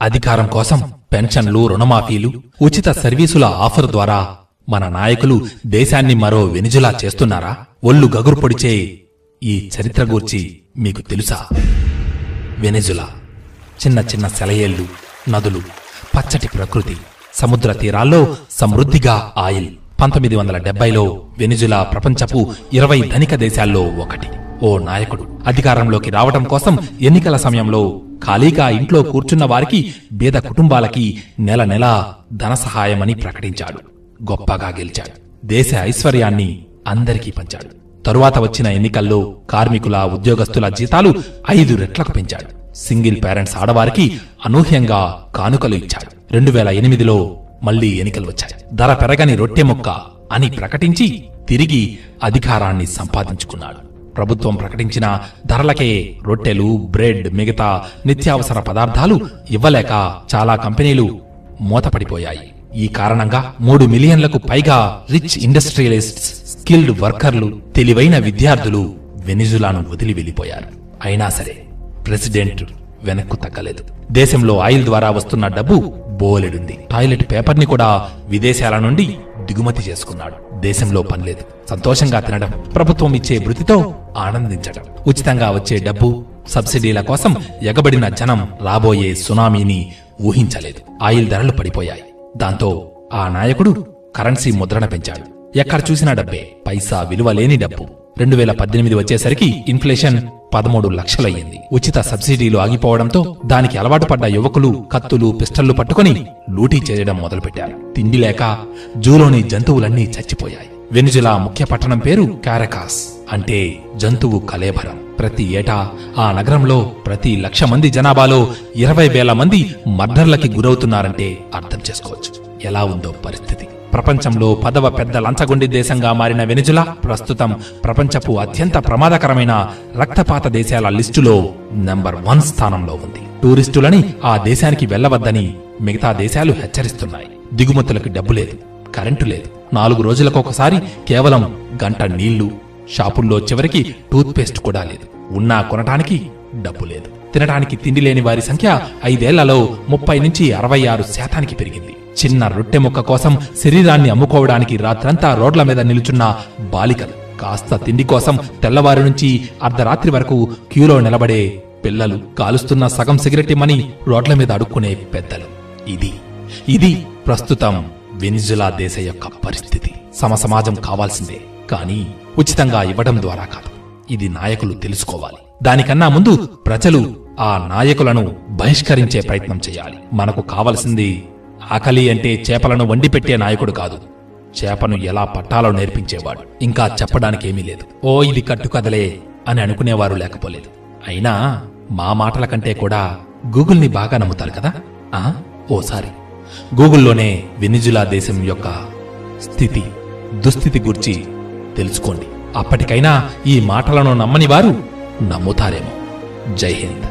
అధికారం కోసం పెన్షన్లు, రుణమాఫీలు, ఉచిత సర్వీసుల ఆఫర్ ద్వారా మన నాయకులు దేశాన్ని మరో వెనిజులా చేస్తున్నారా? ఒళ్ళు గగురు పొడిచే ఈ చరిత్ర గూర్చి మీకు తెలుసా? వెనిజులా చిన్న చిన్న సెలయేళ్లు, నదులు, పచ్చటి ప్రకృతి, సముద్ర తీరాల్లో సమృద్ధిగా ఆయిల్. 1970లో వెనిజులా ప్రపంచపు 20 ధనిక దేశాల్లో ఒకటి. ఓ నాయకుడు అధికారంలోకి రావటం కోసం ఎన్నికల సమయంలో ఖాళీగా ఇంట్లో కూర్చున్న వారికి, బీద కుటుంబాలకి నెల నెలా ధన సహాయమని ప్రకటించాడు. గొప్పగా గెలిచాడు. దేశ ఐశ్వర్యాన్ని అందరికీ పంచాడు. తరువాత వచ్చిన ఎన్నికల్లో కార్మికుల, ఉద్యోగస్తుల జీతాలు 5 రెట్లకు పెంచాడు. సింగిల్ పేరెంట్స్ ఆడవారికి అనూహ్యంగా కానుకలు ఇచ్చాడు. 2008లో మళ్లీ ఎన్నికలు వచ్చాయి. ధర పెరగని రొట్టె ముక్క అని ప్రకటించి తిరిగి అధికారాన్ని సంపాదించుకున్నాడు. ప్రభుత్వం ప్రకటించిన ధరలకే రొట్టెలు, బ్రెడ్, మిగతా నిత్యావసర పదార్థాలు ఇవ్వలేక చాలా కంపెనీలు మూతపడిపోయాయి. ఈ కారణంగా 3 మిలియన్లకు పైగా రిచ్ ఇండస్ట్రియలిస్ట్స్, స్కిల్డ్ వర్కర్లు, తెలివైన విద్యార్థులు వెనిజులాను వదిలి వెళ్లిపోయారు. అయినా సరే ప్రెసిడెంట్ వెనక్కు తగ్గలేదు. దేశంలో ఆయిల్ ద్వారా వస్తున్న డబ్బు బోలెడుంది. టాయిలెట్ పేపర్ని కూడా విదేశాల నుండి దిగుమతి చేసుకున్నాడు. దేశంలో పనిలేదు, సంతోషంగా తినడం, ప్రభుత్వం ఇచ్చే భృతితో ఆనందించడం. ఉచితంగా వచ్చే డబ్బు, సబ్సిడీల కోసం ఎగబడిన జనం రాబోయే సునామీని ఊహించలేదు. ఆయిల్ ధరలు పడిపోయాయి. దాంతో ఆ నాయకుడు కరెన్సీ ముద్రణ పెంచాడు. ఎక్కడ చూసినా డబ్బే, పైసా విలువ లేని డబ్బు. 2018 వచ్చేసరికి ఇన్ఫ్లేషన్ 13 లక్షలయ్యింది. ఉచిత సబ్సిడీలు ఆగిపోవడంతో దానికి అలవాటు పడ్డ యువకులు కత్తులు, పిస్టళ్లు పట్టుకుని లూటీ చేయడం మొదలుపెట్టారు. తిండి లేక జూలోని జంతువులన్నీ చచ్చిపోయాయి. వెనిజులా ముఖ్య పట్టణం పేరు కారకాస్, అంటే జంతువు కలేబరం. ప్రతి ఏటా ఆ నగరంలో ప్రతి 1,00,000 మంది జనాభాలో 20,000 మంది మర్డర్లకి గురవుతున్నారంటే అర్థం చేసుకోవచ్చు ఎలా ఉందో పరిస్థితి. ప్రపంచంలో 10వ పెద్ద లంచగొండి దేశంగా మారిన వెనిజులా ప్రస్తుతం ప్రపంచపు అత్యంత ప్రమాదకరమైన రక్తపాత దేశాల లిస్టులో నంబర్ 1 స్థానంలో ఉంది. టూరిస్టులని ఆ దేశానికి వెళ్లవద్దని మిగతా దేశాలు హెచ్చరిస్తున్నాయి. దిగుమతులకు డబ్బు లేదు, కరెంటు లేదు. 4 రోజులకొకసారి కేవలం గంట నీళ్లు. షాపుల్లో చివరికి టూత్ పేస్ట్ కూడా లేదు. ఉన్నా కొనటానికి డబ్బు లేదు. తినటానికి తిండి లేని వారి సంఖ్య 5 ఏళ్లలో 30 నుంచి 66% పెరిగింది. చిన్న రొట్టె ముక్క కోసం శరీరాన్ని అమ్ముకోవడానికి రాత్రంతా రోడ్ల మీద నిలుచున్న బాలికలు, కాస్త తిండి కోసం తెల్లవారి నుంచి అర్ధరాత్రి వరకు క్యూలో నిలబడే పిల్లలు, కాలుస్తున్న సగం సిగరెట్ ఇమ్మని రోడ్ల మీద అడుక్కునే పెద్దలు. ఇది ప్రస్తుతం వెనిజులా దేశ యొక్క పరిస్థితి. సమసమాజం కావాల్సిందే, కానీ ఉచితంగా ఇవ్వడం ద్వారా కాదు. ఇది నాయకులు తెలుసుకోవాలి. దానికన్నా ముందు ప్రజలు ఆ నాయకులను బహిష్కరించే ప్రయత్నం చేయాలి. మనకు కావలసింది ఆకలి అంటే చేపలను వండి పెట్టే నాయకుడు కాదు, చేపను ఎలా పట్టాలో నేర్పించేవాడు. ఇంకా చెప్పడానికేమీ లేదు. ఓ ఇది కట్టుకదలే అని అనుకునేవారు లేకపోలేదు. అయినా మా మాటల కంటే కూడా గూగుల్ని బాగా నమ్ముతారు కదా. ఓసారి గూగుల్లోనే వెనిజులా దేశం యొక్క దుస్థితి గురించి తెలుసుకోండి. అప్పటికైనా ఈ మాటలను నమ్మని వారు నమ్ముతారేమో. జై హింద్.